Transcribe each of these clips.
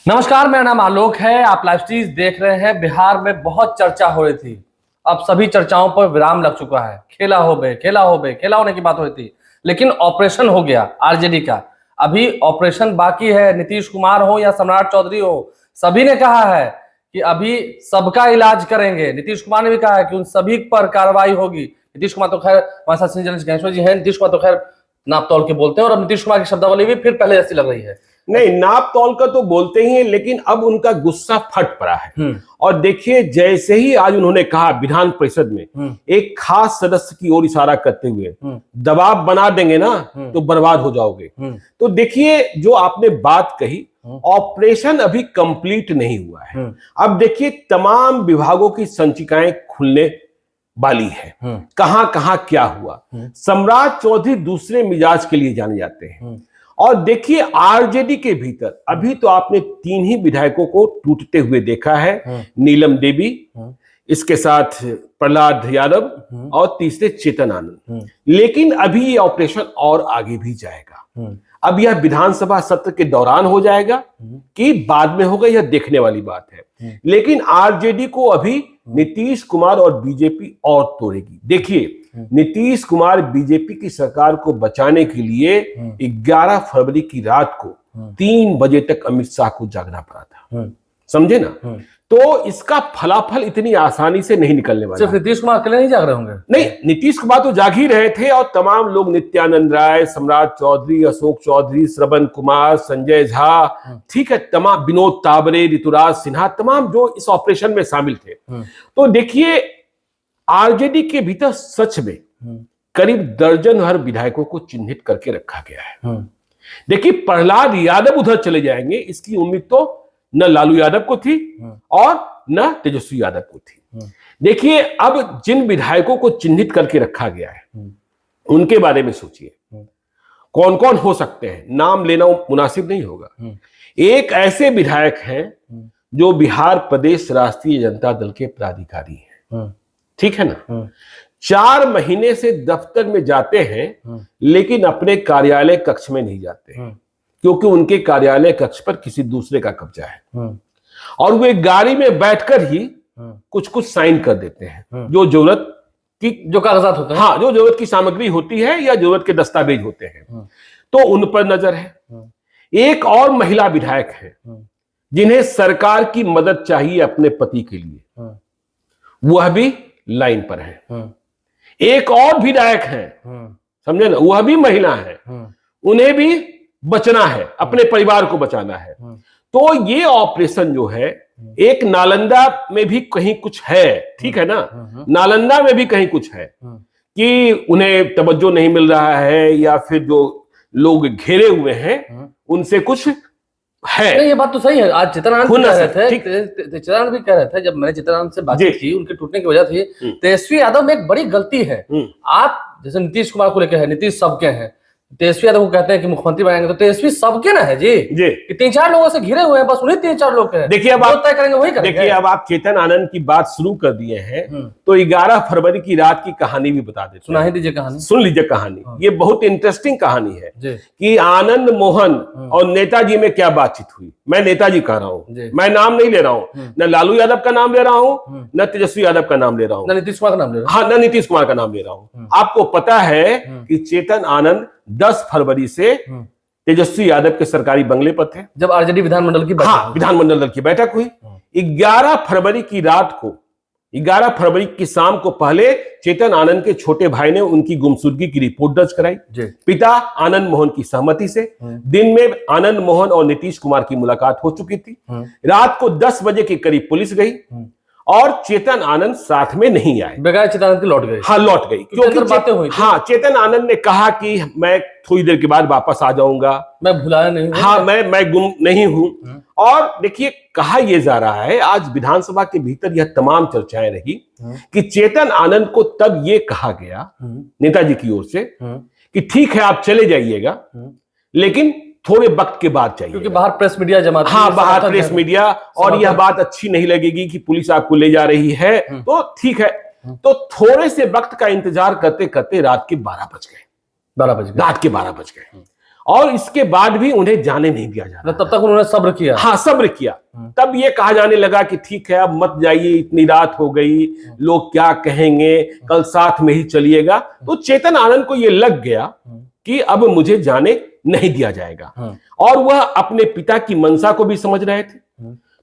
नमस्कार, मेरा नाम आलोक है। आप लाइव स्ट्रीम देख रहे हैं। बिहार में बहुत चर्चा हो रही थी, अब सभी चर्चाओं पर विराम लग चुका है। खेला होने की बात हो रही थी, लेकिन ऑपरेशन हो गया आरजेडी का। अभी ऑपरेशन बाकी है। नीतीश कुमार हो या सम्राट चौधरी हो, सभी ने कहा है कि अभी सबका इलाज करेंगे। नीतीश कुमार ने भी कहा है कि उन सभी पर कार्रवाई होगी। नीतीश कुमार तो खैर हमारे साथ गणेश्वर जी हैं। नीतीश कुमार तो खैर नाप तौल के बोलते हैं, और अब नीतीश कुमार की शब्दावली भी फिर पहले जैसी लग रही है। नहीं, नाप तौल का तो बोलते ही हैं, लेकिन अब उनका गुस्सा फट पड़ा है। और देखिए, जैसे ही आज उन्होंने कहा विधान परिषद में एक खास सदस्य की ओर इशारा करते हुए, दबाव बना देंगे ना तो बर्बाद हो जाओगे। तो देखिए, जो आपने बात कही, ऑपरेशन अभी कंप्लीट नहीं हुआ है। अब देखिए, तमाम विभागों की संचिकाएं खुलने वाली है। कहां कहां क्या हुआ। सम्राट चौधरी दूसरे मिजाज के लिए जाने जाते हैं। और देखिए, आरजेडी के भीतर अभी तो आपने 3 ही विधायकों को टूटते हुए देखा है। नीलम देवी, इसके साथ प्रहलाद यादव और तीसरे चेतन आनंद। लेकिन अभी ये ऑपरेशन और आगे भी जाएगा। अब यह विधानसभा सत्र के दौरान हो जाएगा कि बाद में होगा, यह देखने वाली बात है। लेकिन आरजेडी को अभी नीतीश कुमार और बीजेपी और तोड़ेगी। देखिए, नीतीश कुमार बीजेपी की सरकार को बचाने के लिए 11 फरवरी की रात को 3 बजे तक अमित शाह को जागना पड़ा था। समझे ना? तो इसका फलाफल इतनी आसानी से नहीं निकलने वाला। सिर्फ नीतीश कुमार अकेले नहीं जाग रहे होंगे? नहीं, नीतीश कुमार तो जाग ही रहे थे, और तमाम लोग, नित्यानंद राय, सम्राट चौधरी, अशोक चौधरी, श्रवण कुमार, संजय झा, ठीक है, तमाम, विनोद तावरे, ऋतुराज सिन्हा, तमाम जो इस ऑपरेशन में शामिल थे। तो देखिए, आरजेडी के भीतर सच में करीब दर्जन भर विधायकों को चिन्हित करके रखा गया है। देखिए, प्रहलाद यादव उधर चले जाएंगे, इसकी उम्मीद तो न लालू यादव को थी और न तेजस्वी यादव को थी। देखिए, अब जिन विधायकों को चिन्हित करके रखा गया है उनके बारे में सोचिए, कौन कौन हो सकते हैं। नाम लेना मुनासिब नहीं होगा। एक ऐसे विधायक हैं जो बिहार प्रदेश राष्ट्रीय जनता दल के पदाधिकारी हैं, ठीक है ना। 4 महीने से दफ्तर में जाते हैं, लेकिन अपने कार्यालय कक्ष में नहीं जाते हैं, क्योंकि उनके कार्यालय कक्ष पर किसी दूसरे का कब्जा है। और वे गाड़ी में बैठकर ही कुछ कुछ साइन कर देते हैं, जो जरूरत की, जो कागजात होते हैं, हाँ, जो जरूरत की सामग्री होती है या जरूरत के दस्तावेज होते हैं, तो उन पर नजर है। एक और महिला विधायक है जिन्हें सरकार की मदद चाहिए अपने पति के लिए, वह भी लाइन पर है। एक और विधायक है, समझे ना, वह भी महिला है, उन्हें भी बचना है, अपने परिवार को बचाना है। तो ये ऑपरेशन जो है, एक नालंदा में भी कहीं कुछ है, ठीक है ना, नालंदा में भी कहीं कुछ है कि उन्हें तवज्जो नहीं मिल रहा है, या फिर जो लोग घेरे हुए हैं उनसे कुछ है। नहीं, ये बात तो सही है। आज चित्रानंद भी कह रहे थे, जब मैंने चित्रानंद से बात की, उनके टूटने की वजह थी तेजस्वी यादव में एक बड़ी गलती है। आप जैसे नीतीश कुमार को लेकर है, नीतीश सबके हैं, तेजस्वी यादव को कहते हैं कि मुख्यमंत्री बनाएंगे, तो तेजस्वी सबके ना है जी। कि 3-4 लोगों से घिरे हुए हैं, बस उन्हीं 3-4 लोग हैं। देखिए, अब आप तय करेंगे वही करेंगे। देखिए, अब आप चेतन आनंद की बात शुरू कर दिए हैं, तो 11 फरवरी की रात की कहानी भी बता देते हैं। सुना ही दीजिए कहानी। सुन लीजिए कहानी। ये बहुत इंटरेस्टिंग कहानी है कि आनंद मोहन और नेताजी में क्या बातचीत हुई। मैं नेताजी कह रहा हूँ, मैं नाम नहीं ले रहा हूँ, न लालू यादव का नाम ले रहा हूँ, न तेजस्वी यादव का नाम ले रहा हूँ, न नीतीश कुमार का नाम ले रहा हूँ। हाँ, न नीतीश कुमार का नाम ले रहा हूँ। आपको पता है कि चेतन आनंद 10 फरवरी से तेजस्वी यादव के सरकारी बंगले पर थे, जब आरजेडी विधानमंडल की विधानमंडल की बैठक हुई। 11 फरवरी की रात को, 11 फरवरी की शाम को पहले चेतन आनंद के छोटे भाई ने उनकी गुमशुदगी की रिपोर्ट दर्ज कराई, पिता आनंद मोहन की सहमति से। दिन में आनंद मोहन और नीतीश कुमार की मुलाकात हो चुकी थी। रात को 10 बजे के करीब पुलिस गई और चेतन आनंद साथ में नहीं आए, बगैर चेतन आनंद के लौट गए। हाँ, लौट गई, क्योंकि बातें हुई। हाँ, चेतन आनंद ने कहा कि मैं थोड़ी देर के बाद वापस आ जाऊंगा, मैं भुलाया नहीं हूं, हाँ, मैं गुम नहीं हूं। और देखिए, कहा यह जा रहा है, आज विधानसभा के भीतर यह तमाम चर्चाएं रही कि चेतन आनंद को तब यह कहा गया नेताजी की ओर से कि ठीक है, आप चले जाइएगा, लेकिन थोड़े वक्त के बाद चाहिए, क्योंकि बाहर प्रेस मीडिया जमा, हाँ, बाहर प्रेस मीडिया, और यह बात अच्छी नहीं लगेगी कि पुलिस आपको ले जा रही है, तो ठीक है। तो थोड़े से वक्त का इंतजार करते करते रात के 12 बज गए। रात के 12 बज गए। और इसके बाद भी उन्हें जाने नहीं दिया जा रहा। तब तक उन्होंने सब्र किया। हाँ, सब्र किया। तब ये कहा जाने लगा कि ठीक है, अब मत जाइए, इतनी रात हो गई, लोग क्या कहेंगे, कल साथ में ही चलिएगा। तो चेतन आनंद को ये लग गया कि अब मुझे जाने नहीं दिया जाएगा, और वह अपने पिता की मंशा को भी समझ रहे थे।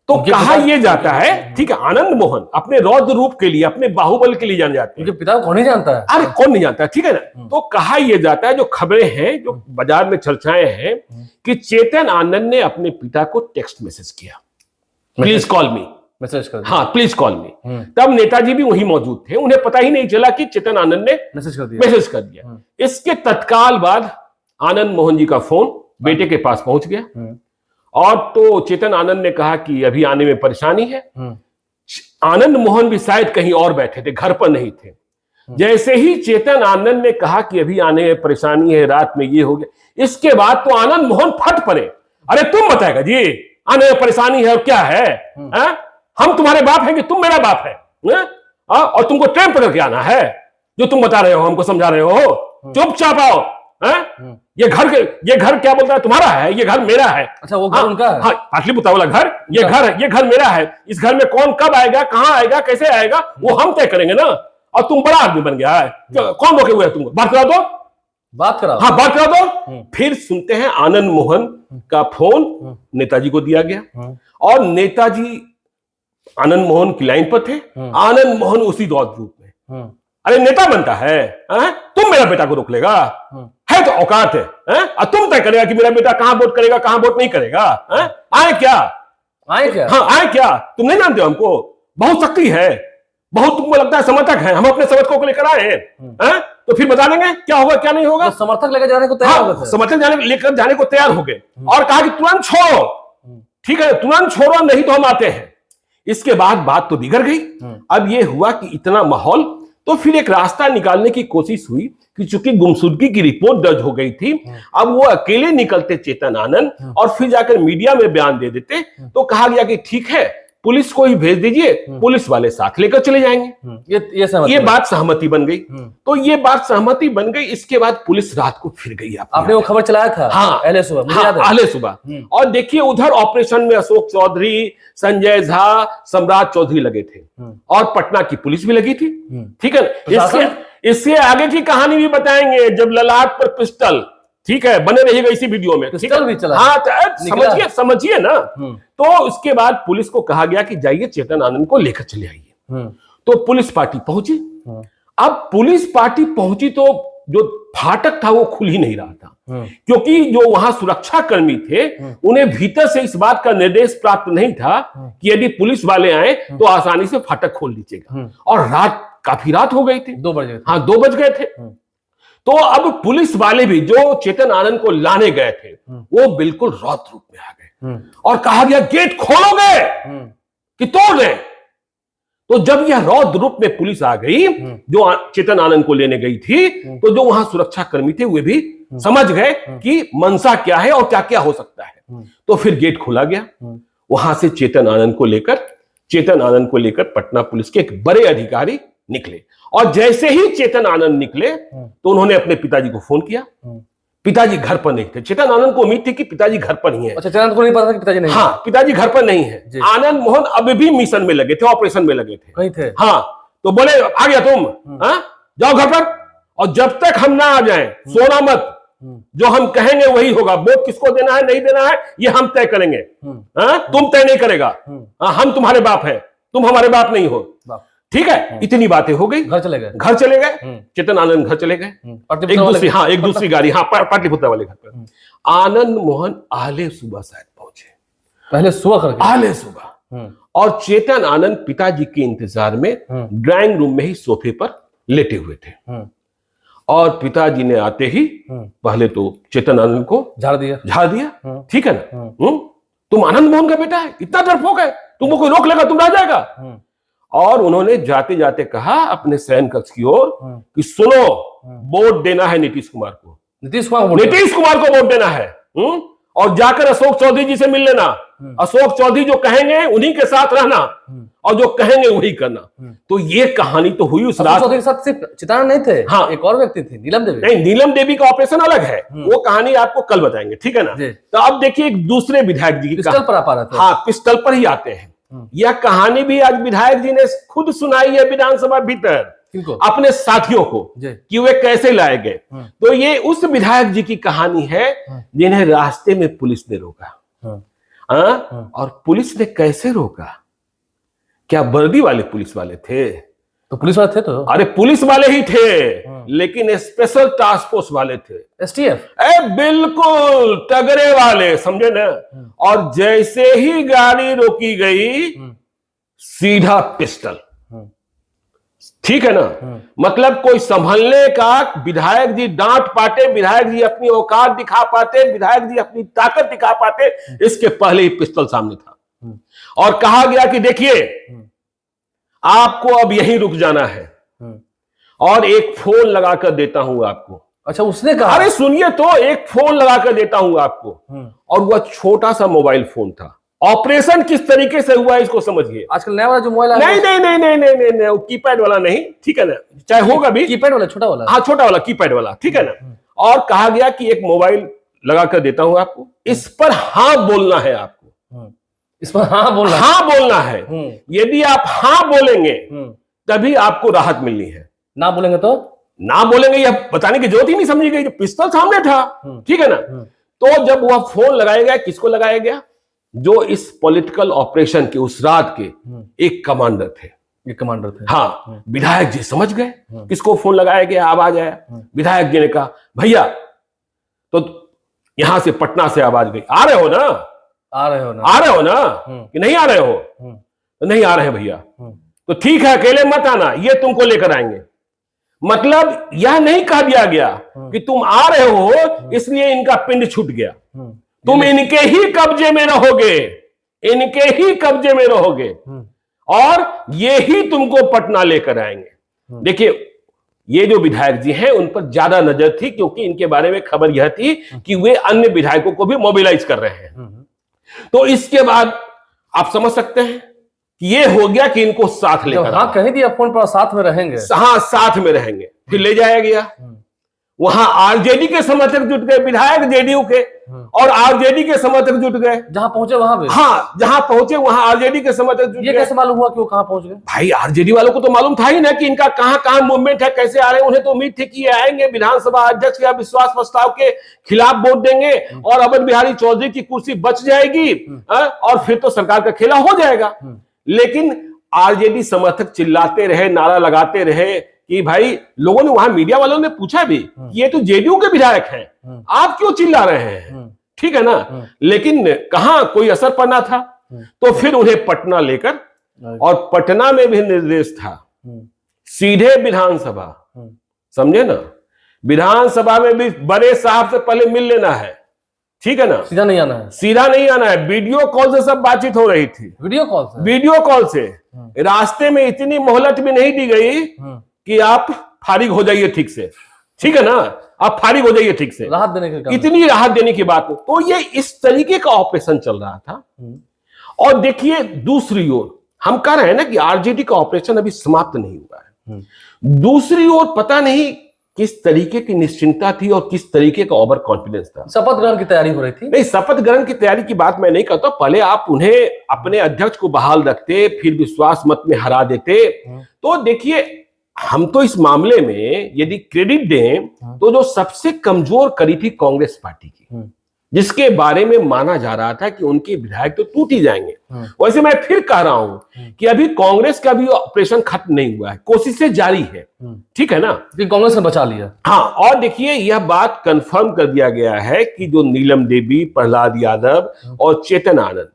तो कहा यह जाता है, ठीक है, आनंद मोहन अपने रौद्र रूप के लिए, अपने बाहुबल के लिए जाने जाते हैं। उनके पिता को कौन नहीं जानता है? अरे कौन नहीं जानता है, ठीक है ना। तो कहा यह जाता है, जो खबरें हैं, जो बाजार में चर्चाएं हैं, कि चेतन आनंद ने अपने पिता को टेक्स्ट मैसेज किया, प्लीज कॉल मी, मैसेज कर दिया। हाँ प्लीज कॉल मी। तब नेताजी भी वहीं मौजूद थे, उन्हें पता ही नहीं चला कि चेतन आनंद ने मैसेज कर दिया। इसके तत्काल बाद आनंद मोहन जी का फोन बेटे के पास पहुंच गया, और तो चेतन आनंद ने कहा कि अभी आने में परेशानी है। आनंद मोहन भी शायद कहीं और बैठे थे, घर पर नहीं थे। जैसे ही चेतन आनंद ने कहा कि अभी आने में परेशानी है, रात में ये हो गया, इसके बाद तो आनंद मोहन फट पड़े। अरे तुम बताएगा जी, आने में परेशानी है और क्या है? हम तुम्हारे बाप हैं कि तुम मेरा बाप है? और तुमको ट्रेन पकड़ के आना है, जो तुम बता रहे हो, हमको समझा रहे हो? चुपचाप आओ। ये घर क्या बोलता है, तुम्हारा है, ये घर मेरा है। अच्छा, वो घर उनका है? हाँ, पाटलिपुत्र वाला घर, ये घर मेरा है। इस घर में कौन कब आएगा, कहां आएगा, कैसे आएगा, वो हम तय करेंगे ना। और तुम बड़ा आदमी बन गया है, कौन रोके हुए है तुमको? बात करा दो, बात करा, हाँ बात करा दो। फिर सुनते हैं आनंद मोहन का फोन नेताजी को दिया गया, और नेताजी आनंद मोहन की लाइन पर थे। आनंद मोहन उसी रौद्र रूप में, अरे नेता बनता है, तुम मेरा बेटा को रोक लेगा? है तो औकात है, और तुम तय करेगा कि मेरा बेटा कहां वोट करेगा, कहां वोट नहीं करेगा? आए क्या? हाँ आए क्या? तुम नहीं जानते हो हमको? बहुत शक्ति है, बहुत तुमको लगता है समर्थक है, हम अपने समर्थकों को लेकर आए हैं, तो फिर बता देंगे क्या होगा क्या नहीं होगा। तो समर्थक लेकर जाने को तैयार हो गए, समर्थक लेकर जाने को तैयार हो गए, और कहा कि तुरंत छोड़ो, ठीक है, तुरंत छोड़ो, नहीं तो हम आते हैं। इसके बाद बात तो बिगड़ गई। अब यह हुआ कि इतना माहौल, तो फिर एक रास्ता निकालने की कोशिश हुई कि चूंकि गुमशुदगी की रिपोर्ट दर्ज हो गई थी, अब वो अकेले निकलते चेतन आनंद, और फिर जाकर मीडिया में बयान दे देते। तो कहा गया कि ठीक है, पुलिस को ही भेज दीजिए, पुलिस वाले साथ लेकर चले जाएंगे। ये बात सहमति बन गई। तो ये बात सहमति बन गई। इसके बाद पुलिस रात को फिर गई। आपने वो खबर चलाया था? हाँ, अहले सुबह, मुझे याद है, अहले सुबह। और देखिए, उधर ऑपरेशन में अशोक चौधरी, संजय झा, सम्राट चौधरी लगे थे, और पटना की पुलिस भी लगी थी, ठीक है। इससे आगे की कहानी भी बताएंगे, जब ललाट पर पिस्टल, ठीक है, बने रहिएगा इसी वीडियो में, पिस्टल भी चला, हाँ समझिए ना। तो उसके बाद पुलिस को कहा गया कि जाइए चेतन आनंद को लेकर चले आइए। तो पुलिस पार्टी पहुंची। अब पुलिस पार्टी पहुंची तो जो फाटक था वो खुल ही नहीं रहा था, क्योंकि जो वहां सुरक्षा कर्मी थे, उन्हें भीतर से इस बात का निर्देश प्राप्त नहीं था कि यदि पुलिस वाले आए तो आसानी से फाटक खोल लीजिएगा। और रात, काफी रात हो गई थी, 2 बज गए, हाँ 2 बज गए थे। तो अब पुलिस वाले भी जो चेतन आनंद को लाने गए थे, वो बिल्कुल रौद्र रूप में आ गए, और कहा गया गेट खोलोगे कि तोड़ दें। तो जब यह रौद्र रूप में पुलिस आ गई, जो चेतन आनंद को लेने गई थी, तो जो वहां सुरक्षा कर्मी थे वे भी समझ गए कि मंशा क्या है और क्या क्या हो सकता है। तो फिर गेट खोला गया। वहां से चेतन आनंद को लेकर पटना पुलिस के एक बड़े अधिकारी निकले, और जैसे ही चेतन आनंद निकले तो उन्होंने अपने पिताजी को फोन किया। पिताजी घर पर नहीं थे। चेतन आनंद को उम्मीद थी कि पिताजी घर पर ही हैं। अच्छा, चेतन को नहीं पता था कि पिताजी नहीं? हाँ, पिताजी घर पर नहीं है। आनंद मोहन अब भी मिशन में लगे थे, ऑपरेशन में लगे थे, कहीं थे। हाँ, तो बोले आ गया तुम, जाओ घर पर, और जब तक हम ना आ जाएं सोना मत, जो हम कहेंगे वही होगा। वोट किसको देना है नहीं देना है ये हम तय करेंगे, तुम तय नहीं करेगा। हम तुम्हारे बाप हैं, तुम हमारे बाप नहीं हो, ठीक है। इतनी बातें हो गई, घर चले गए। चेतन आनंद घर चले गए, एक दूसरी गाड़ी, हाँ पाटलिपुत्र वाले घर पर। आनंद मोहन आले सुबह शायद पहुंचे, पहले सुबह आले सुबह, और चेतन आनंद पिताजी के इंतजार में ड्राइंग रूम में ही सोफे पर लेटे हुए थे। और पिताजी ने आते ही पहले तो चेतन आनंद को झाड़ दिया, ठीक है ना, तुम आनंद मोहन का बेटा है, इतना डरपोक है, तुमको कोई रोक लेगा तुम रह जाएगा। और उन्होंने जाते जाते कहा अपने शयन कक्ष की ओर कि सुनो, वोट देना है नीतीश कुमार को, नीतीश कुमार को वोट देना है, और जाकर अशोक चौधरी जी से मिल लेना। अशोक चौधरी जो कहेंगे उन्हीं के साथ रहना और जो कहेंगे वही करना। तो ये कहानी तो हुई उस रात। चौधरी के साथ सिर्फ चित्तरंजन नहीं थे, हाँ, एक और व्यक्ति थी, नीलम देवी। नहीं, नीलम देवी का ऑपरेशन अलग है, वो कहानी आपको कल बताएंगे, ठीक है ना। तो अब देखिए एक दूसरे विधायक जी की पिस्टल पर आ रहे थे। हाँ, पिस्टल पर ही आते हैं। यह कहानी भी आज विधायक जी ने खुद सुनाई है विधानसभा भीतर अपने साथियों को कि वे कैसे लाए गए। तो ये उस विधायक जी की कहानी है जिन्हें रास्ते में पुलिस ने रोका। और पुलिस ने कैसे रोका? क्या वर्दी वाले पुलिस वाले थे? तो पुलिस वाले थे, तो अरे पुलिस वाले ही थे, लेकिन स्पेशल टास्क फोर्स वाले थे, एसटीएफ। बिल्कुल तगड़े वाले, समझे ना। और जैसे ही गाड़ी रोकी गई सीधा पिस्टल, ठीक है ना। मतलब कोई संभलने का, विधायक जी डांट पाते, विधायक जी अपनी औकात दिखा पाते, विधायक जी अपनी ताकत दिखा पाते, इसके पहले ही पिस्टल सामने था। और कहा गया कि देखिए आपको अब यहीं रुक जाना है और एक फोन लगाकर देता हूं आपको। अच्छा, उसने कहा? अरे सुनिए तो, एक फोन लगाकर देता हूं आपको। और वह छोटा सा मोबाइल फोन था। ऑपरेशन किस तरीके से हुआ इसको समझिए। आजकल नया वाला जो मोबाइल है, नहीं नहीं नहीं नहीं नहीं नहीं नहीं, कीपैड वाला नहीं, ठीक है ना, चाहे होगा भी कीपैड वाला, छोटा वाला। हाँ, छोटा वाला कीपैड वाला, ठीक है ना। और कहा गया कि एक मोबाइल लगाकर देता हूं आपको, इस पर हाँ बोलना है आपको, इस पर हाँ बोलना, हाँ बोलना है। यदि आप हाँ बोलेंगे तभी आपको राहत मिलनी है, ना बोलेंगे तो ना बोलेंगे यह बताने की जरूरत ही नहीं समझी गई, पिस्तौल सामने था, ठीक है ना। तो जब वह फोन लगाया गया, किसको लगाया गया? जो इस पॉलिटिकल ऑपरेशन के उस रात के एक कमांडर थे। एक कमांडर थे, हाँ। विधायक जी समझ गए किसको फोन लगाया गया, आवाज आया। विधायक जी ने कहा भैया, तो यहां से पटना से आवाज गई, आ रहे हो ना, आ रहे हो ना, आ रहे हो ना कि नहीं आ रहे हो? तो नहीं आ रहे हैं भैया। तो ठीक है, अकेले मत आना, ये तुमको लेकर आएंगे। मतलब यह नहीं कहा दिया गया कि तुम आ रहे हो इसलिए इनका पिंड छूट गया, तुम इनके ही कब्जे में रहोगे, इनके ही कब्जे में रहोगे और ये ही तुमको पटना लेकर आएंगे। देखिए ये जो विधायक जी हैं उन पर ज्यादा नजर थी, क्योंकि इनके बारे में खबर यह थी कि वे अन्य विधायकों को भी मोबिलाइज कर रहे हैं। तो इसके बाद आप समझ सकते हैं कि ये हो गया कि इनको साथ लेकर, हाँ कह दिया फोन पर साथ में रहेंगे, हाँ साथ में रहेंगे। फिर ले जाया गया, वहां आरजेडी के समर्थक जुट गए, विधायक जेडीयू के और आरजेडी के समर्थक जुट गए। जहां पहुंचे वहां भी, हाँ जहां पहुंचे वहां आरजेडी के समर्थक जुट गए। ये कैसे मालूम हुआ कि वो कहां पहुंच गए? भाई आरजेडी वालों को तो मालूम था ही ना कि इनका कहां कहां मूवमेंट है, कैसे आ रहे हैं। उन्हें तो उम्मीद थी कि ये आएंगे, विधानसभा अध्यक्ष या विश्वास प्रस्ताव के खिलाफ वोट देंगे और अवध बिहारी चौधरी की कुर्सी बच जाएगी और फिर तो सरकार का खेला हो जाएगा। लेकिन आरजेडी समर्थक चिल्लाते रहे, नारा लगाते रहे कि भाई, लोगों ने वहां मीडिया वालों ने पूछा भी कि ये तो जेडीयू के विधायक हैं, आप क्यों चिल्ला रहे हैं, ठीक है ना। लेकिन कहां कोई असर पड़ना था। तो फिर उन्हें पटना लेकर, और पटना में भी निर्देश था सीधे विधानसभा, समझे ना, विधानसभा में भी बड़े साहब से पहले मिल लेना है, ठीक है ना, सीधा नहीं आना है, सीधा नहीं आना है। वीडियो कॉल से सब बातचीत हो रही थी, वीडियो कॉल से, वीडियो कॉल से। रास्ते में इतनी मोहलत भी नहीं दी गई कि आप फारिग हो जाइए ठीक से, ठीक है ना, आप फारिग हो जाइए ठीक से, राहत देने के, इतनी राहत देने की बात। तो ये इस तरीके का ऑपरेशन चल रहा था। और देखिए दूसरी ओर हम कह रहे हैं ना कि आरजेडी का ऑपरेशन अभी समाप्त नहीं हुआ है। दूसरी ओर पता नहीं किस तरीके की निश्चिंतता थी और किस तरीके का ओवर कॉन्फिडेंस था। शपथ ग्रहण की तैयारी हो रही थी। नहीं, शपथ ग्रहण की तैयारी की बात मैं नहीं करता। पहले आप उन्हें अपने अध्यक्ष को बहाल रखते, फिर विश्वास मत में हरा देते। तो देखिए, हम तो इस मामले में यदि क्रेडिट दें तो जो सबसे कमजोर कड़ी थी कांग्रेस पार्टी की, जिसके बारे में माना जा रहा था कि उनके विधायक तो टूट ही जाएंगे। वैसे मैं फिर कह रहा हूं कि अभी कांग्रेस का भी ऑपरेशन खत्म नहीं हुआ है, कोशिशें जारी है, ठीक है ना, कांग्रेस ने बचा लिया। हाँ, और देखिए यह बात कंफर्म कर दिया गया है कि जो नीलम देवी, प्रहलाद यादव और चेतन आनंद,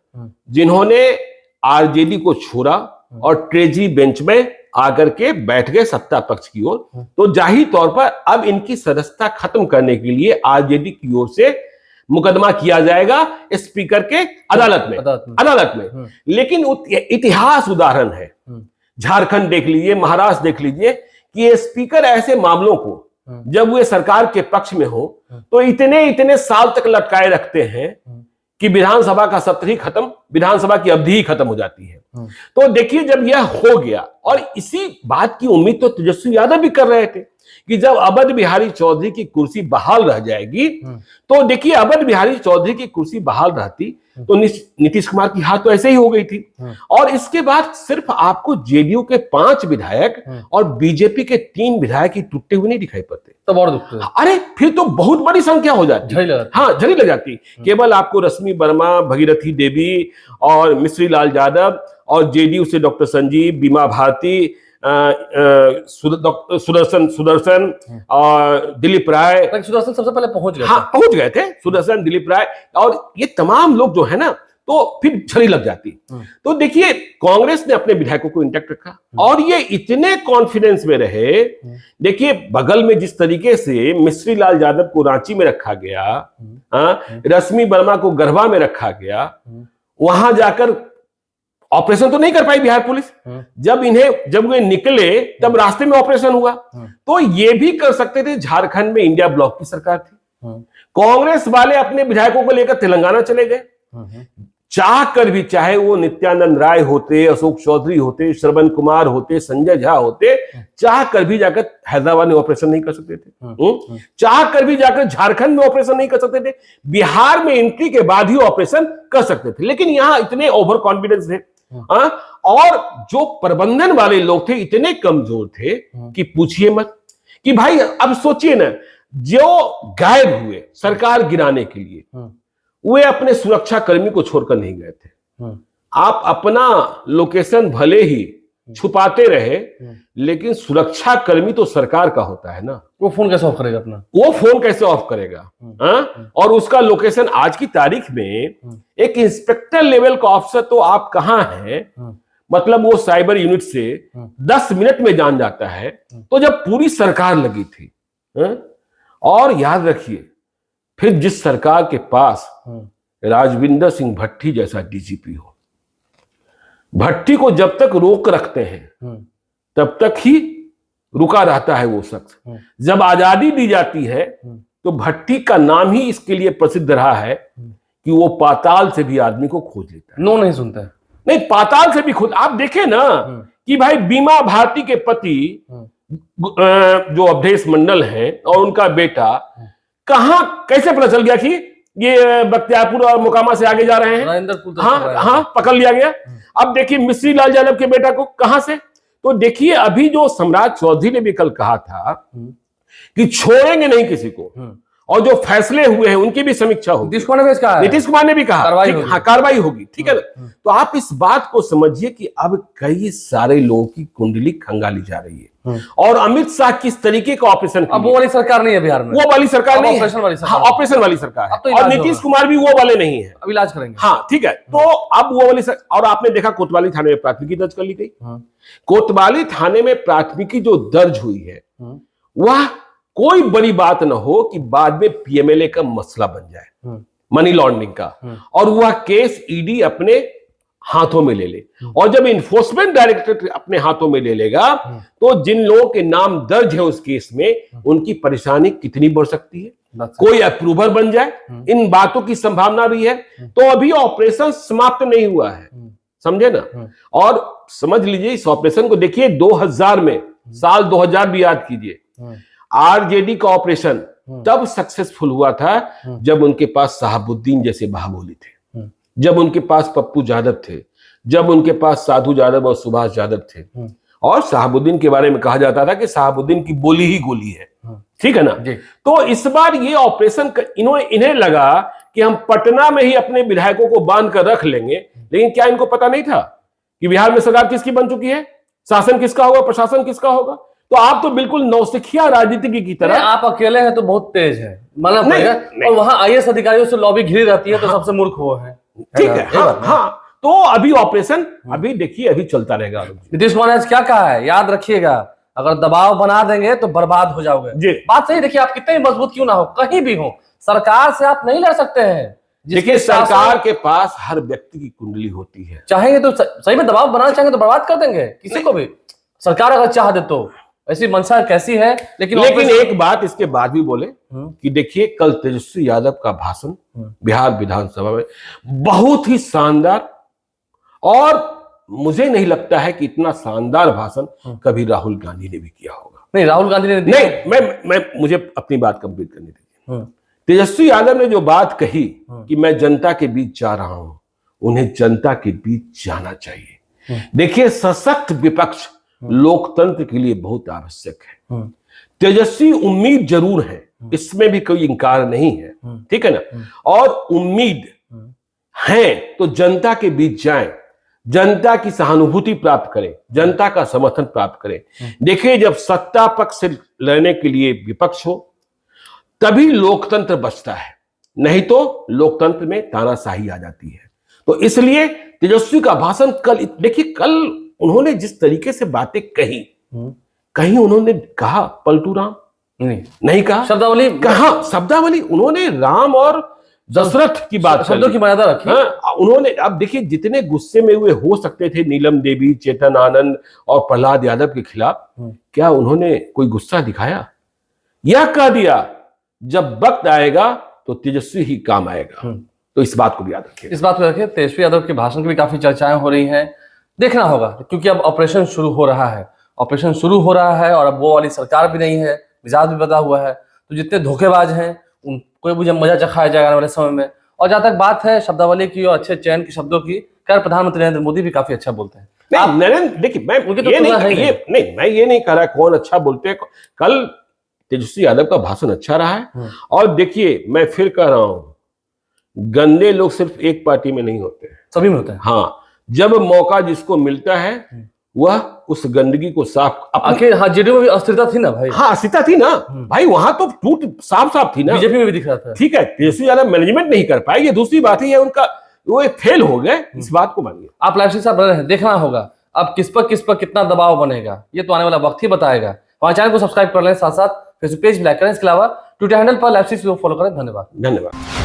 जिन्होंने आरजेडी को छोड़ा और ट्रेजरी बेंच में आकर के बैठ गए सत्ता पक्ष की ओर, तो जाहिर तौर पर अब इनकी सदस्यता खत्म करने के लिए आरजेडी की ओर से मुकदमा किया जाएगा स्पीकर के अदालत में। लेकिन इतिहास उदाहरण है, झारखंड देख लीजिए, महाराष्ट्र देख लीजिए कि स्पीकर ऐसे मामलों को जब वे सरकार के पक्ष में हो तो इतने इतने साल तक लटकाए रखते हैं कि विधानसभा का सत्र ही खत्म, विधानसभा की अवधि ही खत्म हो जाती है। तो देखिए जब यह हो गया, और इसी बात की उम्मीद तो तेजस्वी यादव भी कर रहे थे कि जब अवध बिहारी चौधरी की कुर्सी बहाल रह जाएगी, तो देखिए अवध बिहारी चौधरी की कुर्सी बहाल रहती तो नीतीश कुमार की हाथ तो ऐसे ही हो गई थी। और इसके बाद सिर्फ आपको जेडीयू के 5 विधायक और बीजेपी के 3 विधायक ही टूटते हुए नहीं दिखाई पड़ते, तब और दुखते। अरे फिर तो बहुत बड़ी संख्या हो जाती, झड़ी लग जाती। केवल आपको रश्मि वर्मा, भगीरथी देवी और मिश्री लाल यादव, और जेडीयू से डॉक्टर संजीव, बीमा भारती, सुदर्शन और दिलीप राय। सुदर्शन सबसे पहले पहुंच गए, हाँ पहुंच गए थे, सुदर्शन, दिलीप राय, और ये तमाम लोग जो है ना, तो फिर झड़ी लग जाती। तो देखिए कांग्रेस ने अपने विधायकों को इंटैक्ट रखा, और ये इतने कॉन्फिडेंस में रहे। देखिए बगल में जिस तरीके से मिश्री लाल यादव को रांची में रखा गया, रश्मि वर्मा को गढ़वा में रखा गया, वहां जाकर ऑपरेशन तो नहीं कर पाई बिहार पुलिस। जब वे निकले तब रास्ते में ऑपरेशन हुआ। तो ये भी कर सकते थे। झारखंड में इंडिया ब्लॉक की सरकार थी, कांग्रेस वाले अपने विधायकों को लेकर तेलंगाना चले गए, चाह कर भी, चाहे वो नित्यानंद राय होते, अशोक चौधरी होते, श्रवण कुमार होते, संजय झा होते, चाह कर भी जाकर हैदराबाद में ऑपरेशन नहीं कर सकते थे, चाह कर भी जाकर झारखंड में ऑपरेशन नहीं कर सकते थे, बिहार में एंट्री के बाद ही ऑपरेशन कर सकते थे। लेकिन यहां इतने ओवर कॉन्फिडेंस थे, और जो प्रबंधन वाले लोग थे इतने कमजोर थे कि पूछिए मत। कि भाई अब सोचिए ना, जो गायब हुए सरकार गिराने के लिए, वे अपने सुरक्षा कर्मी को छोड़कर नहीं गए थे। आप अपना लोकेशन भले ही छुपाते रहे, लेकिन सुरक्षा कर्मी तो सरकार का होता है ना। वो फोन कैसे ऑफ करेगा अपना? वो फोन कैसे ऑफ करेगा? और उसका लोकेशन आज की तारीख में एक इंस्पेक्टर लेवल का ऑफिसर तो आप कहां हैं, मतलब वो साइबर यूनिट से 10 मिनट में जान जाता है। तो जब पूरी सरकार लगी थी, और याद रखिए फिर जिस सरकार के पास राजविंदर सिंह भट्टी जैसा डीजीपी हो, भट्टी को जब तक रोक रखते हैं तब तक ही रुका रहता है वो शख्स। जब आजादी दी जाती है तो भट्टी का नाम ही इसके लिए प्रसिद्ध रहा है कि वो पाताल से भी आदमी को खोज लेता है। नो नहीं सुनता है, नहीं पाताल से भी खोज। आप देखें ना कि भाई बीमा भारती के पति जो अवधेश मंडल हैं और उनका बेटा कहां, कैसे पता चल गया कि ये बख्तियारपुर और मोकामा से आगे जा रहे हैं? हाँ, पकड़ लिया गया। अब देखिए मिश्री लाल यादव के बेटा को कहां से। तो देखिए अभी जो सम्राट चौधरी ने भी कल कहा था कि छोड़ेंगे नहीं किसी को, और जो फैसले हुए हैं उनकी भी समीक्षा होगी। नीतीश कुमार ने भी कहा कार्रवाई होगी, ठीक है। तो आप इस बात को समझिए कि अब कई सारे लोगों की कुंडली खंगाली जा रही है, और अमित शाह किस तरीके का ऑपरेशन, अब वो वाली सरकार नहीं है बिहार में, वो वाली सरकार नहीं, ऑपरेशन वाली सरकार, ऑपरेशन वाली सरकार है। और नीतीश कुमार भी वो वाले नहीं है, अब इलाज करेंगे। हाँ ठीक है। तो अब वो वाली और आपने देखा कोतवाली थाने में प्राथमिकी दर्ज कर ली गई। कोतवाली थाने में प्राथमिकी जो दर्ज हुई है, वह कोई बड़ी बात ना हो कि बाद में पीएमएलए का मसला बन जाए, मनी लॉन्ड्रिंग का, और वह केस ईडी अपने हाथों में ले ले। और जब इन्फोर्समेंट डायरेक्टरेट अपने हाथों में ले लेगा, तो जिन लोगों के नाम दर्ज है उस केस में, उनकी परेशानी कितनी बढ़ सकती है। कोई अप्रूवर बन जाए, इन बातों की संभावना भी है। तो अभी ऑपरेशन समाप्त नहीं हुआ है, समझे ना। और समझ लीजिए इस ऑपरेशन को देखिए 2000 में, साल 2000 भी याद कीजिए, आरजेडी का ऑपरेशन तब सक्सेसफुल हुआ था जब उनके पास शहाबुद्दीन जैसे बाहुबली थे, जब उनके पास पप्पू यादव थे, जब उनके पास साधु यादव और सुभाष यादव थे। और शहाबुद्दीन के बारे में कहा जाता था कि शहाबुद्दीन की बोली ही गोली है, ठीक है ना। तो इस बार ये ऑपरेशन इन्हें लगा कि हम पटना में ही अपने विधायकों को बांध कर रख लेंगे, लेकिन क्या इनको पता नहीं था कि बिहार में सरकार किसकी बन चुकी है, शासन किसका होगा, प्रशासन किसका होगा। तो आप तो बिल्कुल नौसिखिया राजनीति की तरह, आप अकेले हैं तो बहुत तेज है, मतलब नहीं। और वहां आईएएस अधिकारियों से लॉबी घिरी रहती है, तो सबसे मूर्ख वो है, ठीक है। हाँ, तो अभी ऑपरेशन अभी देखिए अभी चलता रहेगा। नीतीश कुमार ने क्या कहा है, याद रखिएगा, अगर दबाव बना देंगे तो बर्बाद हो जाओगे। बात सही, देखिए आप कितने मजबूत क्यों ना हो, कहीं भी हो, सरकार से आप नहीं लड़ सकते हैं। देखिए सरकार के पास हर व्यक्ति की कुंडली होती है, चाहेंगे तो सही में दबाव बनाना चाहेंगे तो बर्बाद कर देंगे किसी को भी, सरकार अगर चाह दे तो। ऐसी मंशा कैसी है, लेकिन एक बात इसके बाद भी बोले कि देखिए कल तेजस्वी यादव का भाषण बिहार विधानसभा में बहुत ही शानदार, और मुझे नहीं लगता है कि इतना शानदार भाषण कभी राहुल गांधी ने भी किया होगा। नहीं, राहुल गांधी ने नहीं, मुझे अपनी बात कंप्लीट करनी दीजिए। तेजस्वी यादव ने जो बात कही कि मैं जनता के बीच जा रहा हूं, उन्हें जनता के बीच जाना चाहिए। देखिए, सशक्त विपक्ष लोकतंत्र के लिए बहुत आवश्यक है। तेजस्वी उम्मीद जरूर है, इसमें भी कोई इंकार नहीं है, ठीक है ना। और उम्मीद है तो जनता के बीच जाएं, जनता की सहानुभूति प्राप्त करें, जनता का समर्थन प्राप्त करें। देखिए, जब सत्ता पक्ष से लड़ने के लिए विपक्ष हो तभी लोकतंत्र बचता है, नहीं तो लोकतंत्र में तानाशाही आ जाती है। तो इसलिए तेजस्वी का भाषण कल, देखिए कल उन्होंने जिस तरीके से बातें कही, कहीं उन्होंने कहा पलटू राम नहीं कहा, शब्दावली कहा, शब्दावली उन्होंने राम और दशरथ की बात, शब्दों की मर्यादा रखी। उन्होंने, अब देखिए जितने गुस्से में हुए हो सकते थे नीलम देवी, चेतन आनंद और प्रहलाद यादव के खिलाफ, क्या उन्होंने कोई गुस्सा दिखाया? यह कह दिया जब वक्त आएगा तो तेजस्वी ही काम आएगा। तो इस बात को भी याद रखिए। इस बात को रखिए। तेजस्वी यादव के भाषण की भी काफी चर्चाएं हो रही हैं, देखना होगा, क्योंकि अब ऑपरेशन शुरू हो रहा है। ऑपरेशन शुरू हो रहा है और अब वो वाली सरकार भी नहीं है, मिजाज भी बदला हुआ है। तो जितने धोखेबाज हैं उनको मुझे मजा चखाया जाएगा आने वाले समय में। और जहां तक बात है शब्दावली की और अच्छे चयन के शब्दों की, खैर प्रधानमंत्री नरेंद्र मोदी भी काफी अच्छा बोलते हैं। नरेंद्र, देखिए मैं ये नहीं कह रहा कौन अच्छा बोलते हैं। कल तेजस्वी यादव का भाषण अच्छा रहा है। और देखिए, मैं फिर कह रहा हूं, गंदे लोग सिर्फ एक पार्टी में नहीं होते, सभी में होते हैं। हाँ, जब मौका जिसको मिलता है वह उस गंदगी को साफ, आखिर हाँ, जेडीयू में भी अस्थिरता थी ना भाई। हाँ, अस्थिरता थी ना भाई, वहां तो टूट साफ थी ना। बीजेपी में भी दिख रहा था। ठीक है, तेजस्वी यादव मैनेजमेंट नहीं कर पाए, ये दूसरी बात ही है, उनका वो एक फेल हो गए, इस बात को मानिए। आप लाइव साहब बने हैं, देखना होगा अब किस पर कितना दबाव बनेगा, ये तो आने वाला वक्त ही बताएगा। हमारे चैनल को सब्सक्राइब कर लें, साथ साथ फेसबुक पेज भी लाइक करें। इसके अलावा ट्विटर हैंडल पर लाइव को फॉलो करें। धन्यवाद।